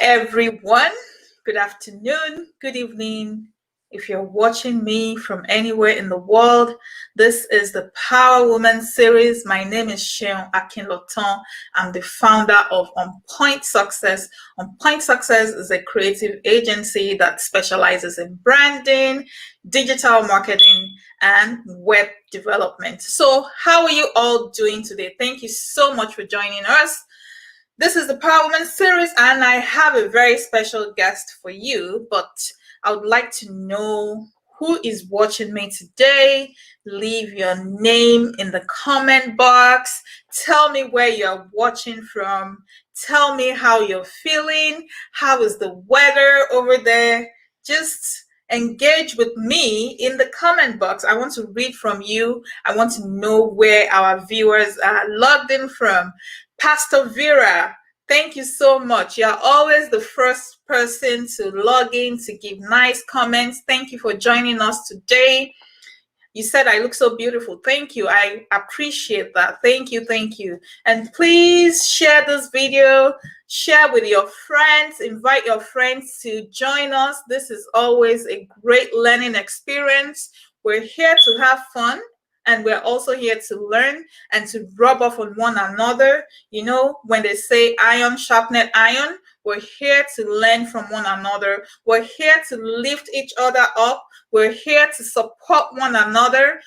everyone. Good afternoon, good evening. If you're watching me from anywhere in the world, this is the Power Woman series. My name is Seun Akinlotan. I'm the founder of On Point Success. On Point Success is a creative agency that specializes in branding, digital marketing, and web development. So how are you all doing today? Thank you so much for joining us. This is the Power Woman series, and I have a very special guest for you, but I would like to know who is watching me today. Leave your name in the comment box. Tell me where you're watching from. Tell me how you're feeling. How is the weather over there? Just engage with me in the comment box. I want to read from you. I want to know where our viewers are logged in from. Pastor Vera, thank you so much. You're always the first person to log in, to give nice comments. Thank you for joining us today. You said I look so beautiful. Thank you. I appreciate that. Thank you. Thank you. And please share this video. Share with your friends. Invite your friends to join us. This is always a great learning experience. We're here to have fun. And we're also here to learn and to rub off on one another. You know, when they say iron sharpened iron, we're here to learn from one another. We're here to lift each other up. We're here to support one another.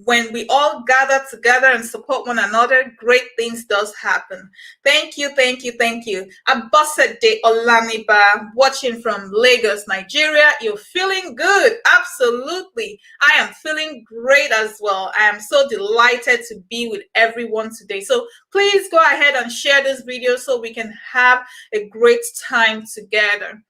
When we all gather together and support one another, great things does happen. Thank you, thank you, thank you. Abosede Olaniba, watching from Lagos, Nigeria. You're feeling good. Absolutely. I am feeling great as well. I am so delighted to be with everyone today. So please go ahead and share this video so we can have a great time together.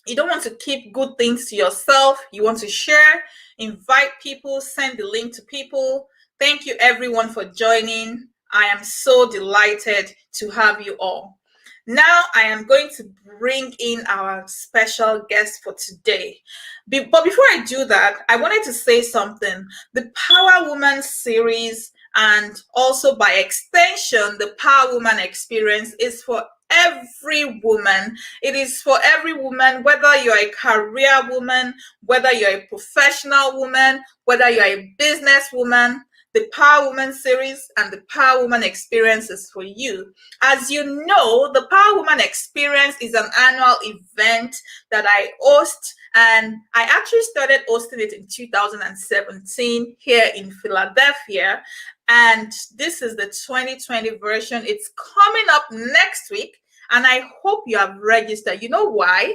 You don't want to keep good things to yourself. You want to share, invite people, send the link to people. Thank you everyone for joining. I am so delighted to have you all. Now I am going to bring in our special guest for today. But before I do that, I wanted to say something. The Power Woman series, and also by extension, the Power Woman experience, is for every woman. It is for every woman, whether you're a career woman, whether you're a professional woman, whether you're a business woman. The Power Woman series and the Power Woman experience is for you. As you know, the Power Woman experience is an annual event that I host, and I actually started hosting it in 2017 here in Philadelphia. And this is the 2020 version. It's coming up next week, and I hope you have registered. You know why?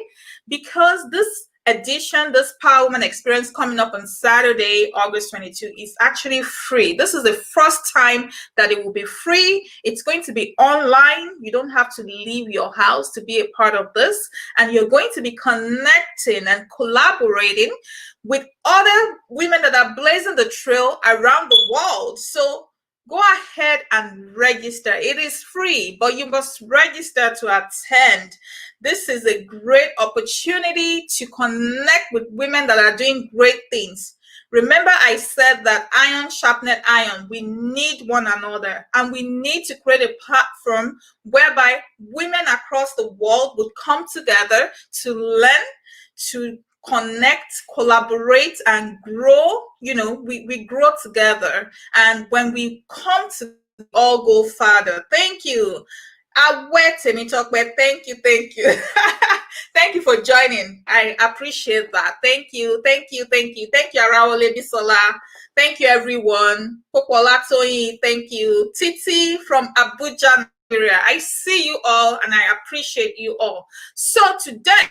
Because this edition, this Power Woman experience coming up on Saturday, August 22, is actually free. This is the first time that it will be free. It's going to be online. You don't have to leave your house to be a part of this. And you're going to be connecting and collaborating with other women that are blazing the trail around the world. So go ahead and register. It is free, but you must register to attend. This is a great opportunity to connect with women that are doing great things. Remember, I said that iron sharpened iron. We need one another, and we need to create a platform whereby women across the world would come together to learn, to connect, collaborate, and grow. You know, we grow together, and when we come to all go farther. Thank you. Thank you, thank you. Thank you for joining. I appreciate that. Thank you, thank you, thank you. Thank you, Arawole Bisola. Thank you, everyone. Bukola Amusan, thank you. Titi from Abuja, Nigeria. I see you all, and I appreciate you all. So today,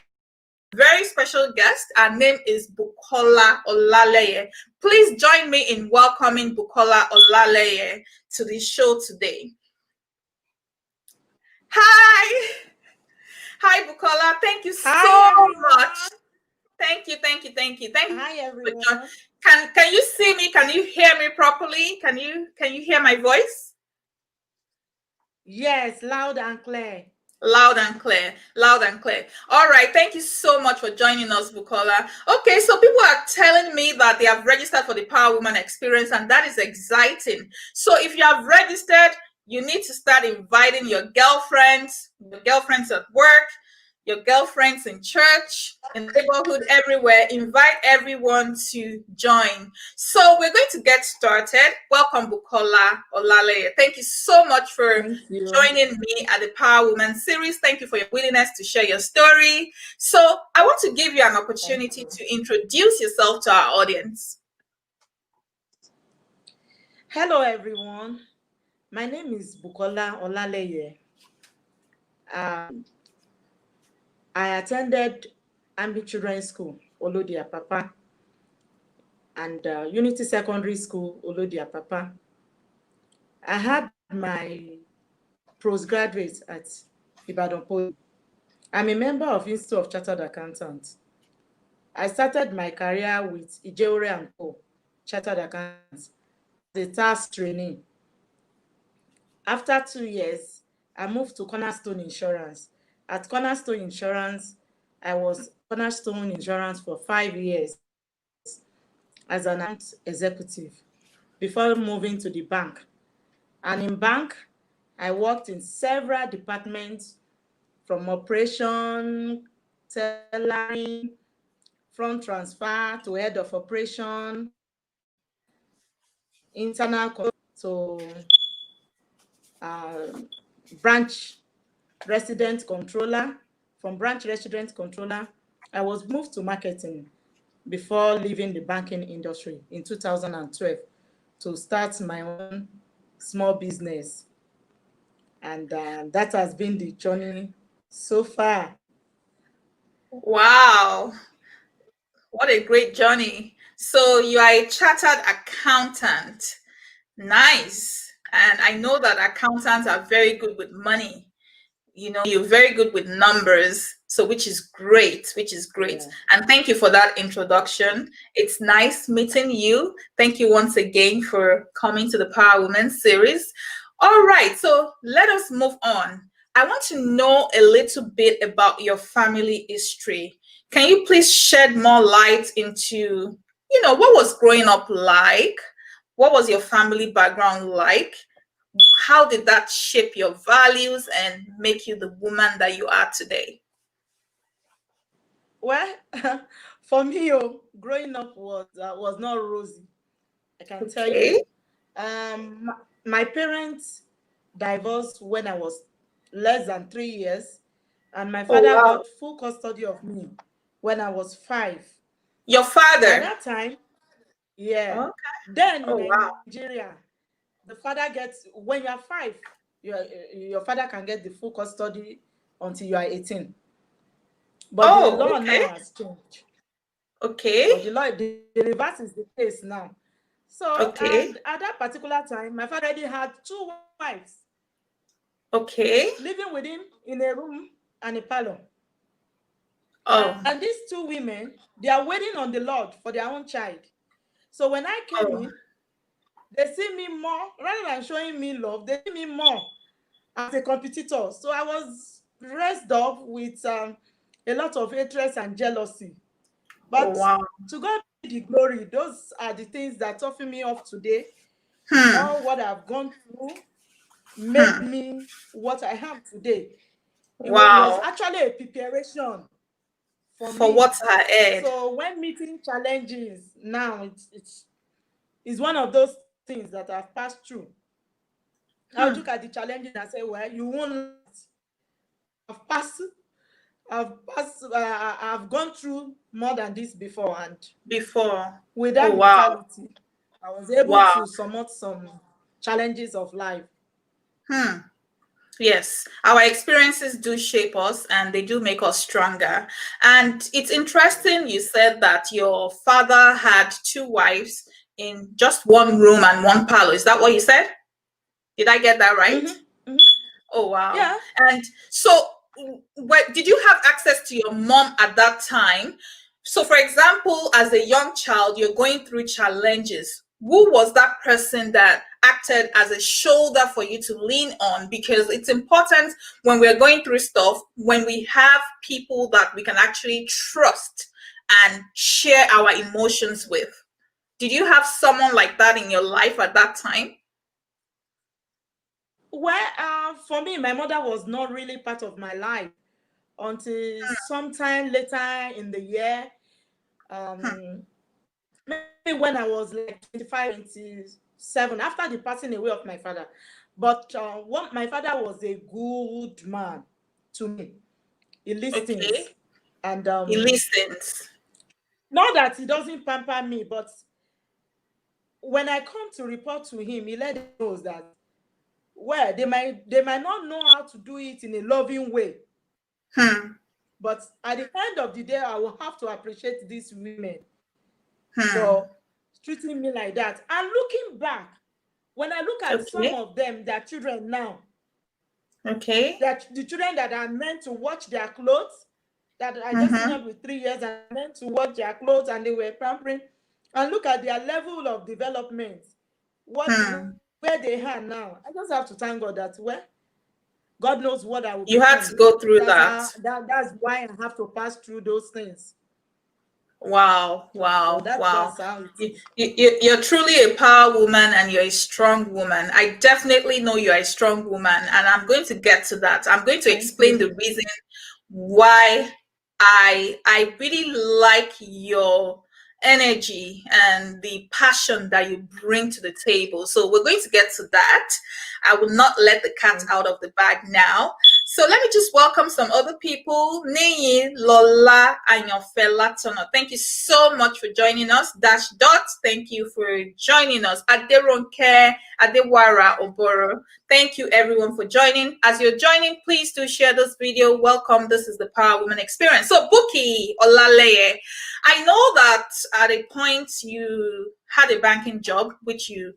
very special guest. Her name is Bukola Olaleye. Please join me in welcoming Bukola Olaleye to the show today. Hi. Hi, Bukola. Thank you so much. Thank you, thank you, thank you. Thank you. Hi, everyone. Can you see me? Can you hear me properly? Can you hear my voice? Yes, loud and clear. Loud and clear, loud and clear. All right, thank you so much for joining us, Bukola. Okay, so people are telling me that they have registered for the Power Woman experience, and that is exciting. So if you have registered, you need to start inviting your girlfriends at work, your girlfriends in church, in the neighborhood, everywhere. Invite everyone to join. So we're going to get started. Welcome, Bukola Amusan. Thank you so much for joining me at the Power Woman series. Thank you for your willingness to share your story. So I want to give you an opportunity to introduce yourself to our audience. Hello, everyone. My name is Bukola Olaleye. I attended Ambi Children's School, Olodiapapa, and Unity Secondary School, Olodiapapa. I had my postgraduate at Ibadan Poly. I'm a member of Institute of Chartered Accountants. I started my career with Ijeore and Co. Chartered Accountants as a tax trainee. After 2 years, I moved to Cornerstone Insurance. At Cornerstone Insurance, I was Cornerstone Insurance for 5 years as an account executive before moving to the bank. And in bank, I worked in several departments from operation, tellering, front transfer to head of operation, internal to branch resident controller. From branch resident controller, I was moved to marketing before leaving the banking industry in 2012 to start my own small business. And that has been the journey so far. Wow, what a great journey. So you are a chartered accountant. Nice. And I know that accountants are very good with money. You're very good with numbers, so which is great. Yeah. And thank you for that introduction. It's nice meeting you. Thank you once again for coming to the Power Women series. All right, so let us move on. I want to know a little bit about your family history. Can you please shed more light into, what was growing up like? What was your family background like? How did that shape your values and make you the woman that you are today? Well, for me, growing up was not rosy. I can tell you. My parents divorced when I was less than 3 years, and my father got full custody of me when I was 5. Your father? At that time, yeah. Okay. Then in Nigeria, the father gets, when you're 5, your father can get the full custody until you are 18. But the law now has changed. Okay. But the reverse is the case now. So and at that particular time, my father already had 2 wives. Okay. Living with him in a room and a parlor. Oh. And these 2 women, they are waiting on the Lord for their own child. So when I came in, they see me more, rather than showing me love, they see me more as a competitor. So I was raised up with a lot of hatred and jealousy. But to God be the glory, those are the things that toughen me up today. All what I've gone through made me what I am today. It was actually a preparation for me. What's ahead. So when meeting challenges now, it's one of those things that I've passed through. I'll look at the challenges and say, well, you won't. I've gone through more than this before, and with that mentality, I was able to surmount some challenges of life. Yes, our experiences do shape us and they do make us stronger. And it's interesting you said that your father had 2 wives in just 1 room and 1 parlor. Is that what you said? Did I get that right? Oh, wow. Yeah. And so did you have access to your mom at that time? So, for example, as a young child, you're going through challenges. Who was that person that acted as a shoulder for you to lean on? Because it's important when we're going through stuff, when we have people that we can actually trust and share our emotions with. Did you have someone like that in your life at that time? Well, for me, my mother was not really part of my life. until sometime later in the year. Maybe when I was like 25, 27, after the passing away of my father. But my father was a good man to me. He listens. Okay. And He listens. not that he doesn't pamper me, but when I come to report to him, he let it know that, well, they might not know how to do it in a loving way. But at the end of the day, I will have to appreciate these women for treating me like that. And looking back, when I look at some of them, their children now, that the children that are meant to watch their clothes, that I just finished with 3 years and meant to watch their clothes, and they were pampering, and look at their level of development, where they are now. I just have to thank God that, well, God knows what I will You become. had to go through that. That's why I have to pass through those things. Wow. So that's how it is. You're truly a power woman, and you're a strong woman. I definitely know you're a strong woman, and I'm going to get to that. I'm going to explain the reason why I really like your energy and the passion that you bring to the table. So we're going to get to that. I will not let the cat out of the bag now. So let me just welcome some other people. Neyi, Lola, and your fella Tono. Thank you so much for joining us. Dash Dot, thank you for joining us. Aderonke, Adewara Oboro, thank you everyone for joining. As you're joining, please do share this video. Welcome. This is the Power Woman Experience. So Bukky Olaleye, I know that at a point you had a banking job, which you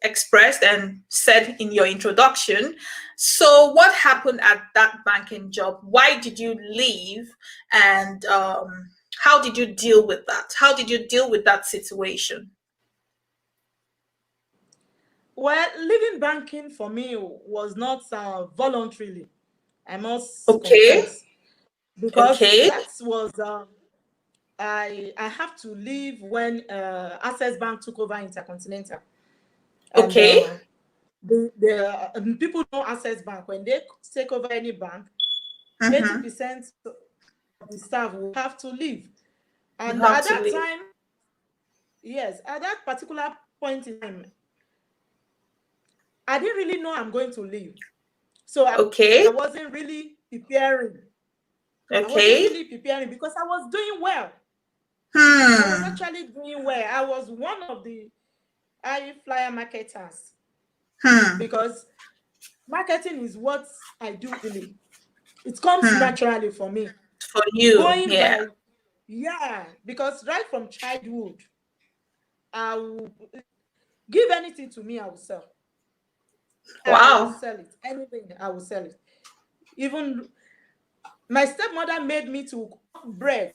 expressed and said in your introduction. So what happened at that banking job? Why did you leave? And how did you deal with that? How did you deal with that situation? Well, leaving banking for me was not voluntarily, I must confess, because that was I have to leave when Access Bank took over Intercontinental. And, the people know Access Bank. When they take over any bank, 80% of the staff will have to leave. And at that time, yes, at that particular point in time, I didn't really know I'm going to leave. So I wasn't really preparing. I wasn't really preparing because I was doing well. I was actually doing well. I was one of the high flyer marketers. Because marketing is what I do really. It comes naturally for me. For you, because right from childhood, I will give anything to me, I will sell. I will sell it. Anything, I will sell it. Even my stepmother made me to cook bread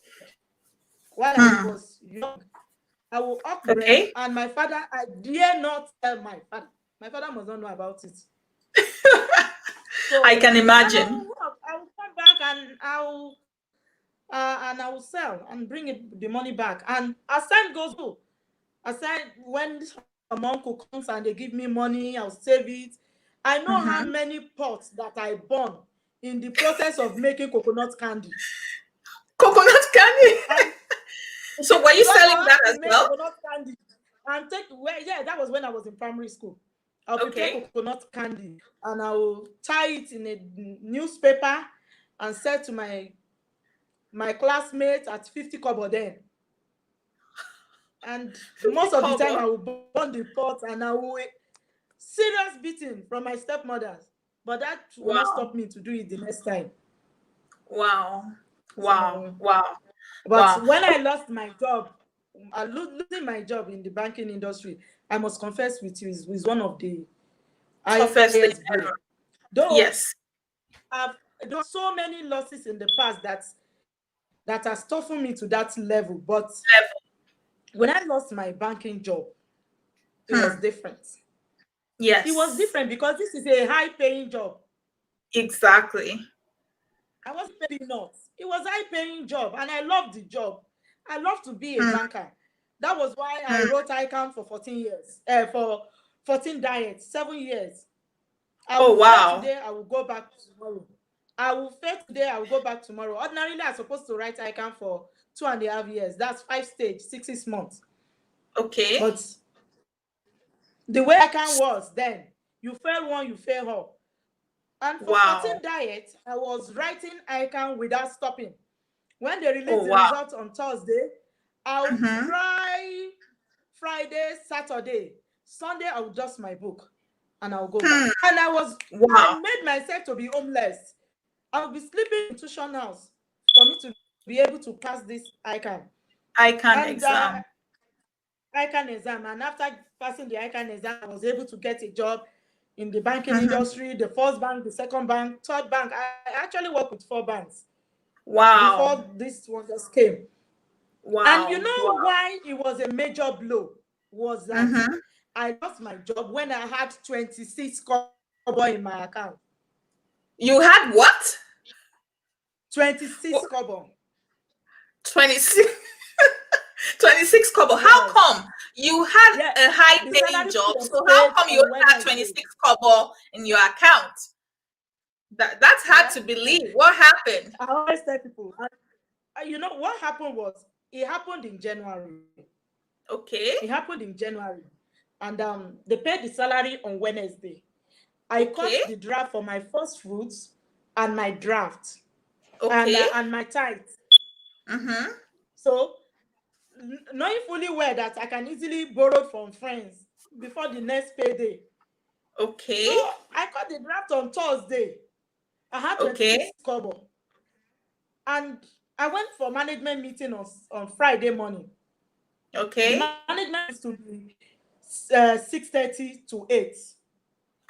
while I was young. I will cook bread, and my father, I dare not tell my father. My father must not know about it. So I can imagine. I will come back and I will sell and bring the money back. And as time goes on, when my uncle comes and they give me money, I'll save it. I know how many pots that I burn in the process of making coconut candy. Coconut candy? So were you selling that as well? Coconut candy. And that was when I was in primary school. I'll prepare coconut candy and I'll tie it in a newspaper and sell to my classmates at 50 kobo then. And most of the time I will burn the pot and I will serious beating from my stepmothers. But that will not stop me to do it the next time. But when I lost my job, losing my job in the banking industry, I must confess with you, is one of the toughest things ever. Yes. I've done so many losses in the past that has toughened me to that level. But when I lost my banking job, it was different. Yes. It was different because this is a high-paying job. Exactly. I wasn't paying nuts. It was a high-paying job, and I loved the job. I love to be a banker. That was why I wrote ICANN for 14 years. For 14 diets, 7 years. I will start today, I will go back tomorrow. I will fail today, I will go back tomorrow. Ordinarily, I'm supposed to write ICANN for 2.5 years. That's 5 stage, 6 months. Okay. But the way ICANN was then, you fail one, you fail all. And for Wow. 14 diet, I was writing ICANN without stopping. When they release Oh the wow. results on Thursday, I'll Mm-hmm. try Friday, Saturday. Sunday, I'll dust my book and I'll go back. Hmm. And I Wow. made myself to be homeless. I'll be sleeping in tuition house for me to be able to pass this ICANN. ICANN And exam. ICANN exam. And after passing the ICANN exam, I was able to get a job in the banking Mm-hmm. industry, the first bank, the second bank, third bank. I actually worked with 4 banks Wow. before this one just came. And you Wow. know Wow. why it was a major blow? Was that Mm-hmm. I lost my job when I had 26 kobo in my account. You had what? 26 kobo. 26. 26 kobo. How Yes. come you had Yeah. a high The paying salary job? was So how paid come you on only had Wednesday. 26 kobo in your account? That's hard Yeah. to believe. What happened? I always tell people, you know what happened was it happened in January. Okay. It happened in January. And they paid the salary on Wednesday. I Okay. caught the draft for my first fruits and my draft Okay. and my tithe. Mm-hmm. So knowing fully well that I can easily borrow from friends before the next payday. Okay. So I got the draft on Thursday. I had Okay. 26 kobo. And I went for management meeting on Friday morning. The Okay. management is to be 6:30 to 8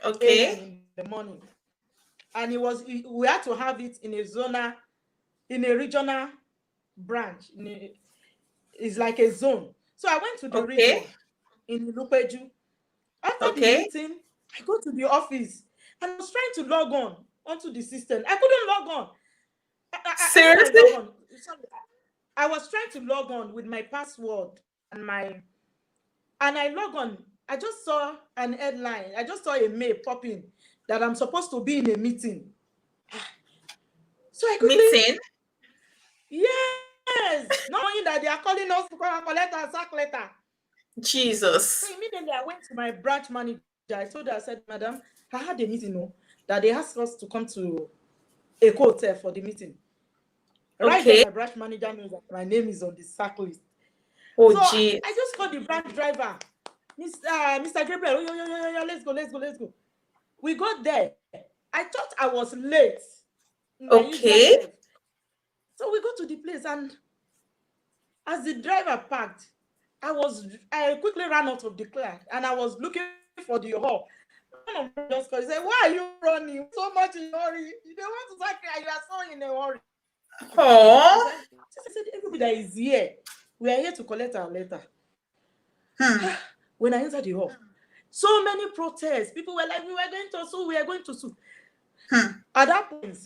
Okay. a.m. in the morning. And we had to have it in a regional branch. It's like a zone. So I went to the Okay. region in Ilupeju. After the Okay. meeting, I go to the office and I was trying to log on onto the system. I couldn't log on. When I Seriously? log on, sorry, I was trying to log on with my password and I log on. I just saw an headline. I just saw a mail popping that I'm supposed to be in a meeting. So I quickly, Meeting? yes, not knowing that they are calling us to come and collect our sack letter. Jesus. So immediately I went to my branch manager. I told her, I said, Madam, I had a meeting, that they asked us to come to a hotel for the meeting. Right then, Okay. my branch manager knows that my name is on the sack list. Oh, So gee. I just called the branch driver. Mr. Gabriel, let's go. We got there. I thought I was late, my usual Okay. self. So we got to the place, and as the driver parked, I quickly ran out of the car and I was looking for the hall. One of them just called. He said, "Why are you running so much in a hurry? You don't want to sack me, and you are so in a hurry." Oh. I said, "Everybody that is here, we are here to collect our letter." Hmm. When I entered the hall, so many protests. People were like, "We were going to sue. We are going to sue." Hmm. At that point,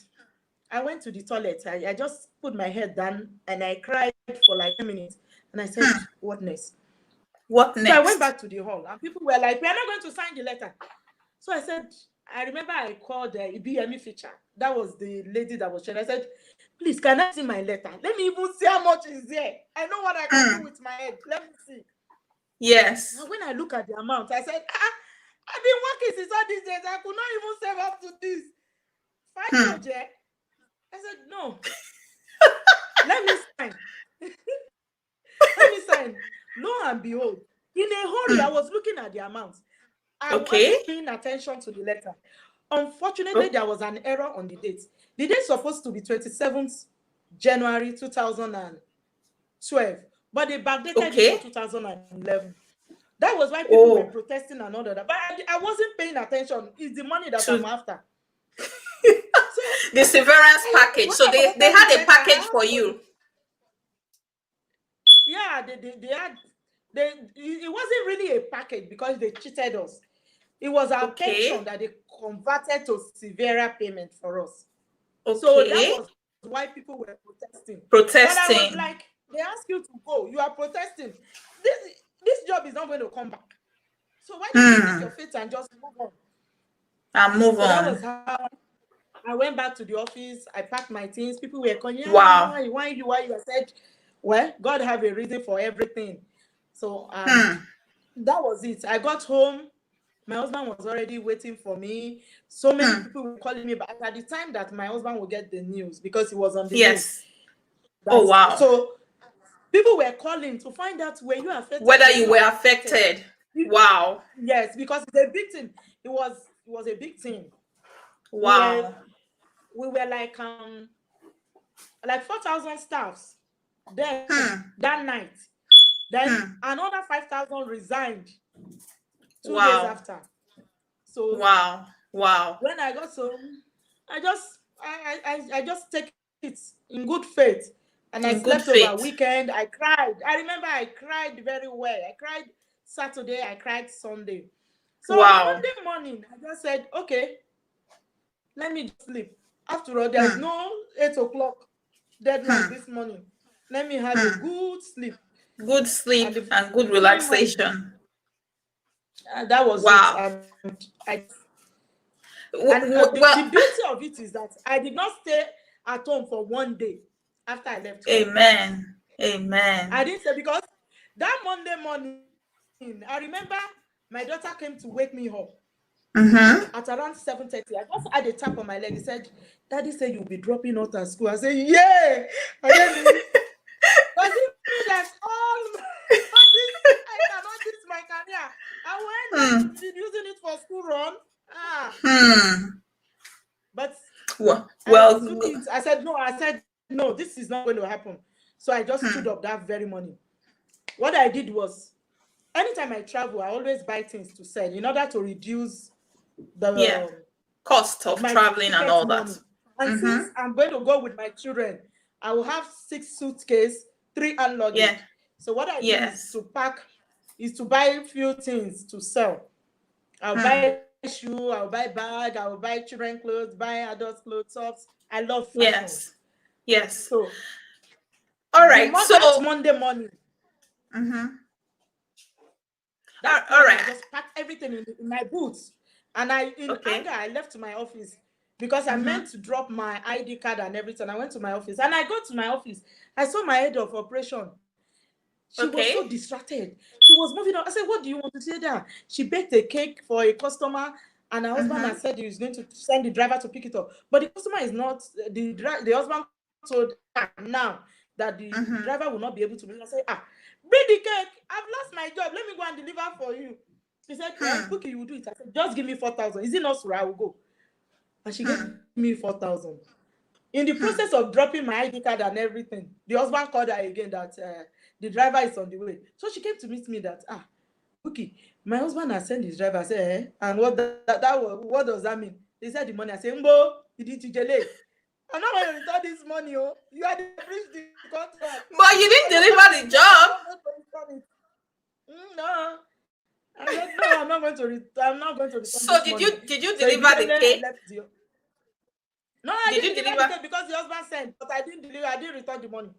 I went to the toilet. I just put my head down and I cried for like 10 minutes. And I said, Hmm. "What next?" What So I went next? back to the hall and people were like, "We are not going to sign the letter." So I said, I remember I called the BME feature. That was the lady that was sharing. I said, "Please, can I see my letter? Let me even see how much is there. I know what I can do Hmm. with my head. Let me see." Yes. And when I look at the amount, I said, I've been working since all these days. I could not even save up to this. Hmm. 500. I said, "No, let me sign." Let me sign. Lo and behold, in a hurry, I Hmm. was looking at the amount. I Okay. wasn't paying attention to the letter. Unfortunately, O- there was an error on the date. The date supposed to be 27th January 2012, but they backdated it to Okay. 2011. That was why people were Oh. protesting and all that. But I wasn't paying attention. It's the money that I'm To after. So the severance package. when So I they collected the had a letter, I package for asked for you. yeah, they had it wasn't really a package because they cheated us. It was our Okay. pension that they converted to severe payment for us. So that Okay. was why people were protesting. But I was Protesting. like, they ask you to go, you are protesting. This job is not going to come back. So why don't you take Hmm. your faith and just move on? And move So that was on. how I went back to the office. I packed my things. People were calling, yeah, Wow. why you? I said, well, God have a reason for everything. So Hmm. that was it. I got home. My husband was already waiting for me. So many Hmm. people were calling me back at the time that my husband would get the news, because he was on the news. Yes. Oh, That's wow. so people were calling to find out, were you affected? Whether Were you you were affected? affected. Wow. Yes, because it's a big thing. It was a big thing. We were Wow. we were like 4,000 staffs then Hmm. that night. Then Hmm. another 5,000 resigned 2 days Wow. after. So Wow. Wow. when I got home, I just take it in good faith, and I In slept good over faith. weekend. I cried. I remember I cried very well. I cried Saturday. I cried Sunday. So on Wow. Monday morning, I just said, okay, let me just sleep. After all, there is Hmm. no 8 o'clock deadline Hmm. this morning. Let me have a Hmm. good sleep. Good And sleep the and good following Monday, relaxation. that was it. Wow. The Well, beauty of it is that I did not stay at home for one day after I left home. amen. I Amen. didn't say, because that Monday morning, I remember my daughter came to wake me up at Mm-hmm. around 7:30. I just had a tap on my leg. He said, Daddy said you'll be dropping out at school. I said, yeah. I said, does it mean that all this, I cannot this my career? I will end Hmm. up using it for school run. Hmm. But Well, I well, took it. I said, no, this is not going to happen. So I just stood hmm. up that very morning. What I did was, anytime I travel, I always buy things to sell in order to reduce Yeah. the Cost of my traveling and ticket all that. money. And Mm-hmm. since I'm going to go with my children, I will have 6 suitcases, 3 hand Yeah. luggage. So what I do Yes. is to buy a few things to sell. I'll Hmm. buy shoe, I'll buy bag, I'll buy children clothes, buy adult clothes, tops. I love fashions. Yes. Yes. So All right. that So, Monday morning, mm-hmm. that All morning, right. I just packed everything in my boots, and in anger, Okay. I left my office, because I Mm-hmm. meant to drop my ID card and everything. I went to my office, and I got to my office. I saw my head of operation. She was so Okay. distracted. She was moving on. I said, "What do you want to say there?" She baked a cake for a customer, and her husband had Mm-hmm. said he was going to send the driver to pick it up. But the customer is not the husband told her now that the driver Mm-hmm. will not be able to. I said, bring the cake. I've lost my job. Let me go and deliver for you. He said, well, Hmm. Bukky, you will do it. I said, just give me 4,000. Is it not so I will go? And she gave Hmm. me 4,000. In the process Hmm. of dropping my ID card and everything, the husband called her again that the driver is on the way. So she came to meet me that, Bukky, my husband has sent his driver. I said, and what does that mean? They said the money. I said, Mbo, you did to. I'm not going to return this money. Oh, you had to breach the contract. But you I didn't just have deliver the the money. I'm job. not going to return it. No. I said, no, I'm not going to return So this money. did you So deliver the immediately I cake? left the. No, I Did didn't you deliver the deliver? cake because the husband sent, but I didn't deliver. I didn't return the money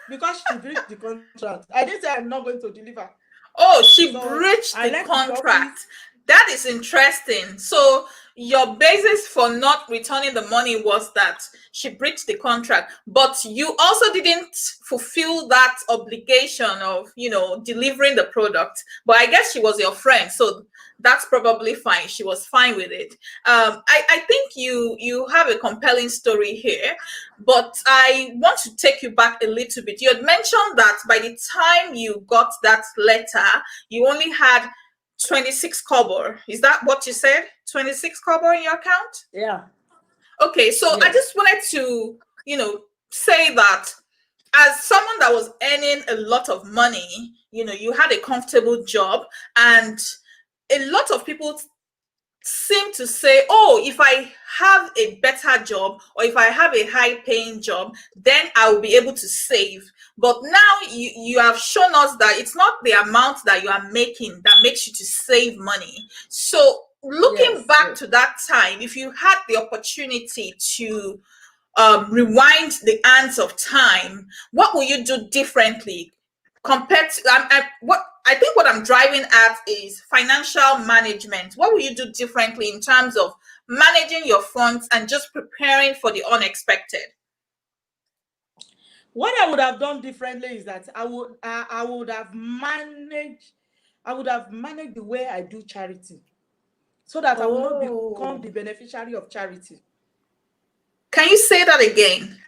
because she breached the contract. I didn't say I'm not going to deliver. Oh, she So breached I the left the office. contract. That is interesting. So your basis for not returning the money was that she breached the contract, but you also didn't fulfill that obligation of, delivering the product. But I guess she was your friend, so that's probably fine. She was fine with it. I think you have a compelling story here, but I want to take you back a little bit. You had mentioned that by the time you got that letter, you only had 26 kobo. Is that what you said? 26 kobo in your account? Yeah. Okay, so I Yes. just wanted to, say that as someone that was earning a lot of money, you had a comfortable job, and a lot of people seem to say, oh, if I have a better job or if I have a high paying job, then I will be able to save. But now you have shown us that it's not the amount that you are making that makes you to save money. So looking Yes. back Yes. to that time, if you had the opportunity to rewind the hands of time, what will you do differently compared to what I think what I'm driving at is financial management. What will you do differently in terms of managing your funds and just preparing for the unexpected? What I would have done differently is that I would have managed the way I do charity, so that I will not become Oh, the beneficiary of charity. can you say that again?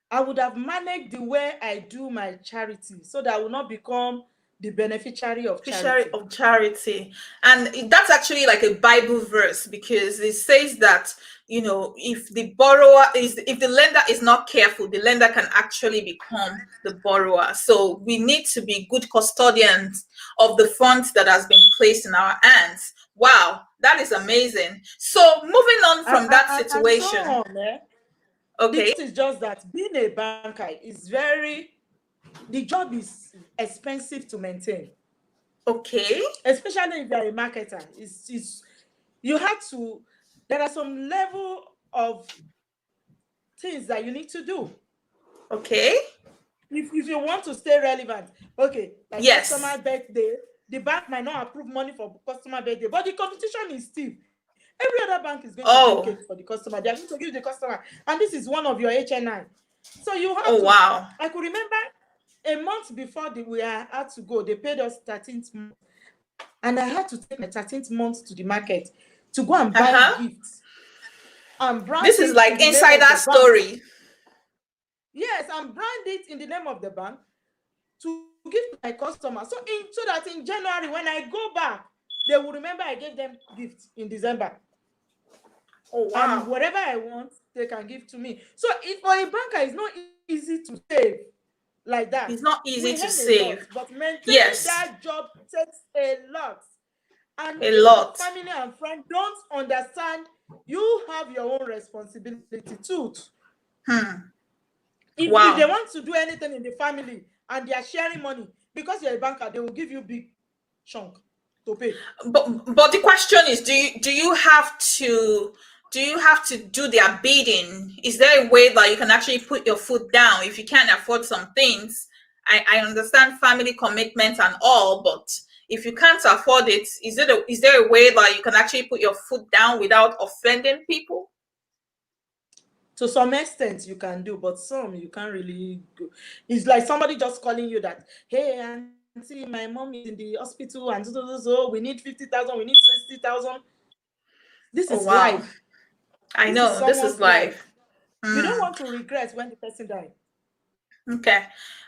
I would have managed the way I do my charity, so that I will not become the beneficiary of Beneficiary charity. of charity. And that's actually like a Bible verse, because it says that, if the lender is not careful, the lender can actually become the borrower. So we need to be good custodians of the funds that has been placed in our hands. Wow, that is amazing. So moving on from that And so situation. on. The Okay. truth is just that being a banker is the job is expensive to maintain, Okay. especially if you're a marketer. You have to, there are some level of things that you need to do. Okay. If you want to stay relevant, okay, like Yes. customer birthday, the bank might not approve money for customer birthday, but the competition is stiff. Every other bank is going to bake Oh. cake for the customer. They are going to give the customer, and this is one of your HNI. So you have Oh, to. wow. I could remember a month before we had to go, they paid us 13th month, and I had to take my 13th month to the market to go and buy Uh-huh. gifts and brand This is it in like the name of insider the bank. story. Yes, and brand it in the name of the bank to give to my customers. So that in January, when I go back, they will remember I gave them gifts in December. Oh, And wow. whatever I want, they can give to me. So for a banker, it's not easy to save like that. It's not We easy to earn a lot, save. but maintaining Yes, that job takes a lot. And a if your lot. family and friends don't understand, you have your own responsibility too. Hmm. If they Wow. want to do anything in the family and they are sharing money, because you're a banker, they will give you big chunk to pay. But the question is, do you have to do their bidding? Is there a way that you can actually put your foot down if you can't afford some things? I understand family commitments and all, but if you can't afford it, is there a way that you can actually put your foot down without offending people? To some extent, you can do, but some you can't really go. It's like somebody just calling you that, hey, auntie, my mom is in the hospital, and so we need 50,000, we need 60,000. This Oh, is wow. life. I This is know this is someone's life. life. You don't Hmm. want to regret when the person died Okay.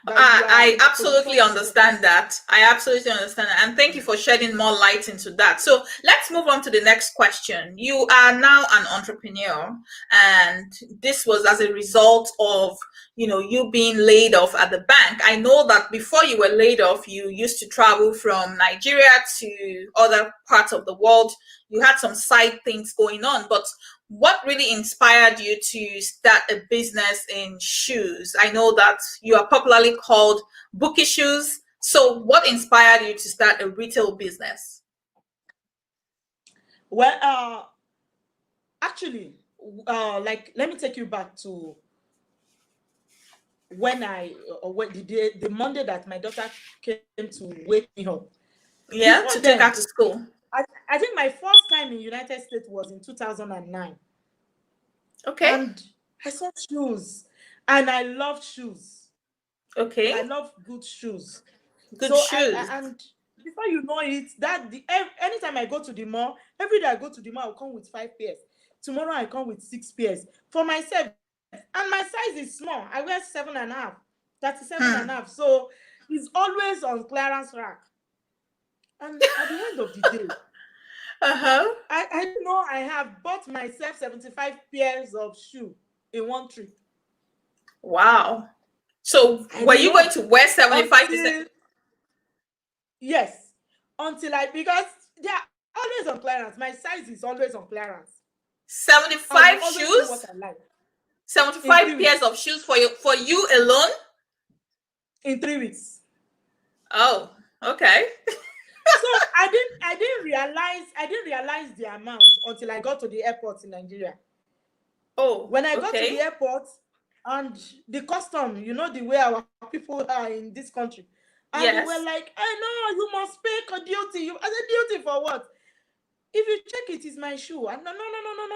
that you are I in a absolutely position to take. understand that. I absolutely understand that. And thank you for shedding more light into that. So let's move on to the next question. You are now an entrepreneur, and this was as a result of, you being laid off at the bank. I know that before you were laid off, you used to travel from Nigeria to other parts of the world. You had some side things going on, but what really inspired you to start a business in shoes? I know that you are popularly called Bukky Shoes. So, what inspired you to start a retail business? Well, actually, like, let me take you back to when the Monday that my daughter came to wake me up. Yeah, Before to take her then, to school. I think my first time in United States was in 2009, Okay, and I saw shoes, and I loved shoes. okay, I love good shoes. good So shoes. and before you know it, anytime I go to the mall, every day I go to the mall, I'll come with 5 pairs. Tomorrow I come with 6 pairs for myself, and my size is small. I wear 7.5, 37.5. Hmm. So it's always on clearance rack. And at the end of the day, Uh huh. I didn't know I have bought myself 75 pairs of shoe in one trip. Wow. So, I were didn't you going know to wear 75%? until, yes, because they are always on clearance. My size is always on clearance. I will 75 always see what shoes? I like 75 pairs of shoes for you alone? in 3 weeks. Oh, okay. So I didn't realize the amount until I got to the airport in Nigeria. Oh, When I got to the okay. airport, and the custom, the way our people are in this country, and they were Yes. like, I know you must pay duty. I said, duty for what? If you check it, it's my shoe. And no,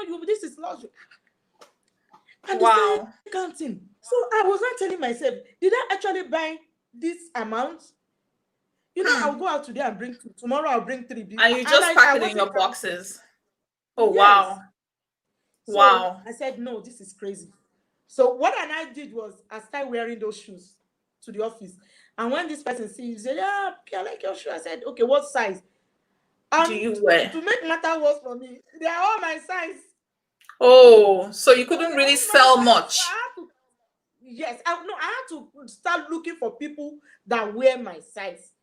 you, this is luxury. And they started Wow. counting. So I was not telling myself, did I actually buy this amount? You know, I'll go out today and bring 2. Tomorrow I'll bring 3. And you And just pack I it in your wasn't counting. boxes. Oh, Yes. wow. So Wow. I said, no, this is crazy. So what I did was I started wearing those shoes to the office. And when this person sees, he said, yeah, I like your shoe. I said, okay, what size? Do And you wear? to make matter worse for me, they are all my size. Oh, so you couldn't They're really all my sell size. much. So yes, I had to start looking for people that wear my size.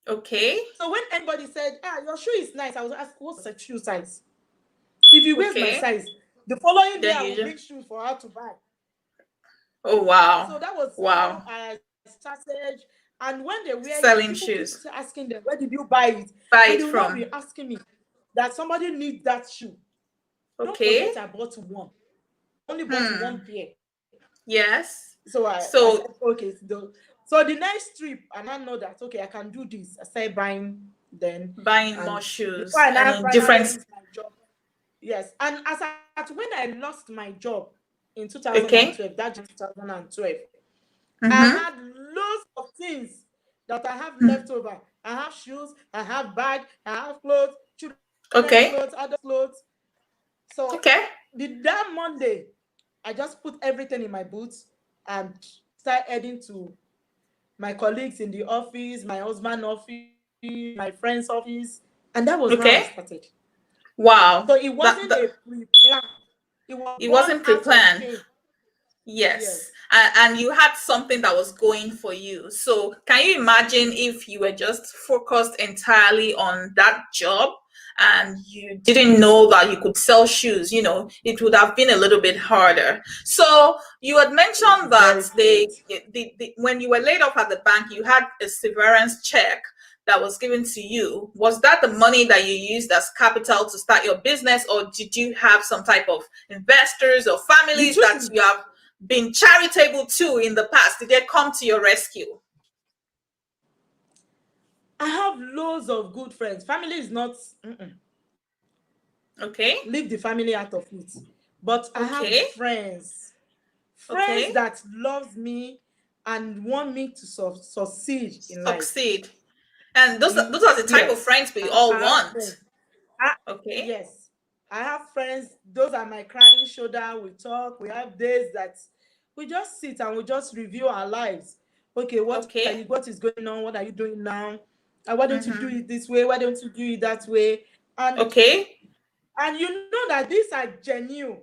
Okay. So when anybody said, your shoe is nice, I was asked, what's a shoe size? If he wears my Okay. size, the following day Then I you will just, bring shoes for her to buy. oh, wow. So that was how Wow. I started. And when they wear it, Selling people keep shoes. asking them, where did you buy it? Buy And it they will not be from. asking me that somebody needs that shoe. Don't Okay. forget I bought one. Only bought one pair. Yes. So I So said, okay. So the next trip, and I know that, okay, I can do this. I started buying then. buying more And shoes before I and now in finally different. lose my job. Yes. And when I lost my job in Okay. 2012, that 2012, I Mm-hmm. had loads of things that I have left over. I have shoes, I have bag, I have clothes, children's Okay. clothes, adult clothes. So Okay. that Monday, I just put everything in my boots and started heading to my colleagues in the office, my husband's office, my friend's office, and that was how I Okay. started. Wow. So it That, wasn't that a pre-plan. It was it born wasn't out of pre-planned. pain. Yes. Yes. And you had something that was going for you. So can you imagine if you were just focused entirely on that job and you didn't know that you could sell shoes? It would have been a little bit harder. So you had mentioned that Very correct. when you were laid off at the bank, you had a severance check that was given to you. Was that the money that you used as capital to start your business, or did you have some type of investors or The families truth that is, you have been charitable to in the past? Did they come to your rescue? I have loads of good friends. Family is not, Okay. leave the family out of it. But I have Okay. friends Okay. that loves me and want me to succeed in life. Succeed. And those are the type of Yes, friends we all I have want. friends. I, Okay. yes, I have friends. Those are my crying shoulder. We talk. We have days that we just sit and we just review our lives. Okay, Okay. what is going on? What are you doing now? And why don't you do Mm-hmm. it this way? Why don't you do it that way? And Okay. you know that these are genuine.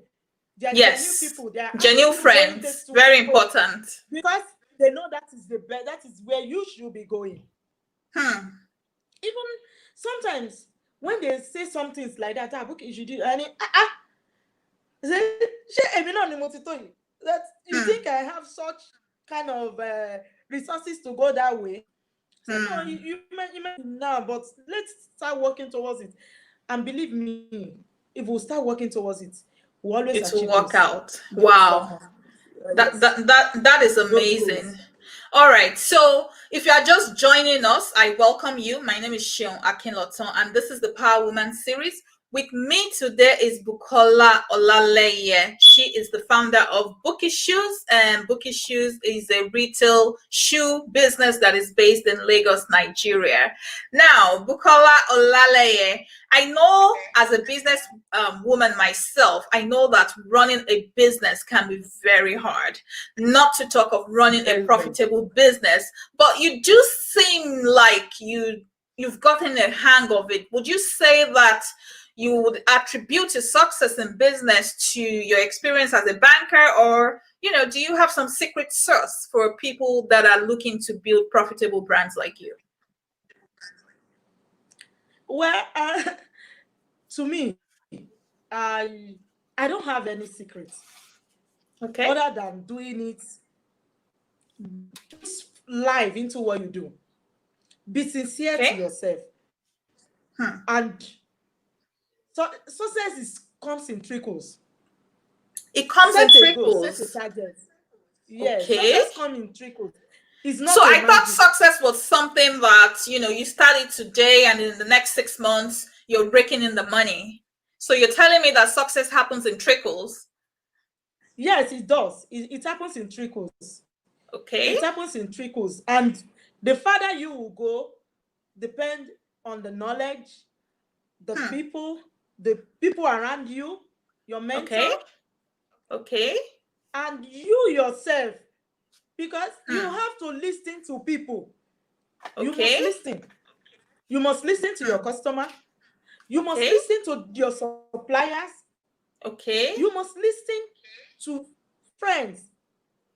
They are genuine Yes. people. They are Genuine actually going friends. this way Very important. because they know that is the best. That is where you should be going. Hmm. Even sometimes when they say some things like that, Bukky, you should do. And that you Hmm. think I have such kind of resources to go that way? So no, Hmm. you may now, but let's start working towards it. And believe me, if we start working towards it, we always It will achieve work out. those Wow. That yes, that that that is those goals. amazing. All right. So if you are just joining us, I welcome you. My name is Shion Akinloton, and this is the Power Woman series. With me today is Bukola Olaleye. She is the founder of Bukky Shoes, and Bukky Shoes is a retail shoe business that is based in Lagos, Nigeria. Now, Bukola Olaleye, I know as a business woman myself, I know that running a business can be very hard, not to talk of running a Very, very. profitable business, but you do seem like you've gotten a hang of it. Would you say that you would attribute your success in business to your experience as a banker, or do you have some secret sauce for people that are looking to build profitable brands like you? Well, to me, I don't have any secrets Okay. other than doing it, put life into what you do. Be sincere to Okay. yourself, and so success comes in trickles. It comes in Set a goal, set a trickles. target. Yes, Okay. success comes in trickles. It's So not a I thought magic. success was something that you started today, and in the next 6 months you're raking in the money. So you're telling me that success happens in trickles. Yes, it does. It happens in trickles. Okay. It happens in trickles. And the farther you will go, depend on the knowledge, the people around you, your mentor, Okay. and you yourself. Because you Hmm. have to listen to people. You must Okay. listen. You must listen to your customer. You must Okay. listen to your suppliers. Okay. You must listen to friends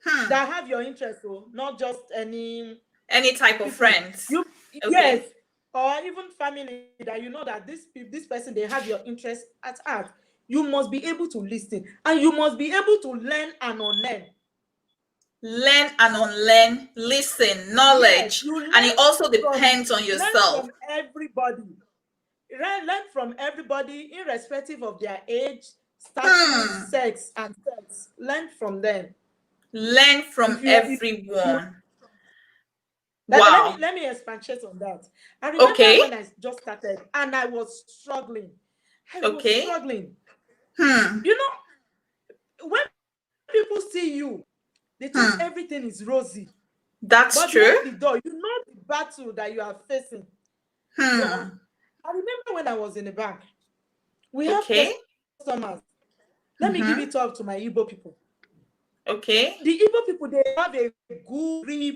Hmm. that have your interest, so not just any Type of people. friends. Yes, Okay. or even family that you know that this person, they have your interest at heart. You must be able to listen, and you must be able to learn and unlearn. Learn and unlearn, listen, Yes, knowledge, you and it also from depends on learn yourself. from everybody. Learn from everybody, irrespective of their age, status, Hmm. sex, and sex. Learn from them. Learn from If you everyone. let Wow. me expatiate on that. I remember Okay. when I just started and I was struggling. I was Okay. struggling. Hmm. You know, when people see you, they think Hmm. everything is rosy. That's But true. behind the door, you know the battle that you are facing. So Hmm. I remember when I was in the bank, we have Okay. customers. Let me give Mm-hmm. it up to my Igbo people. Okay. The Igbo people, they have a good grip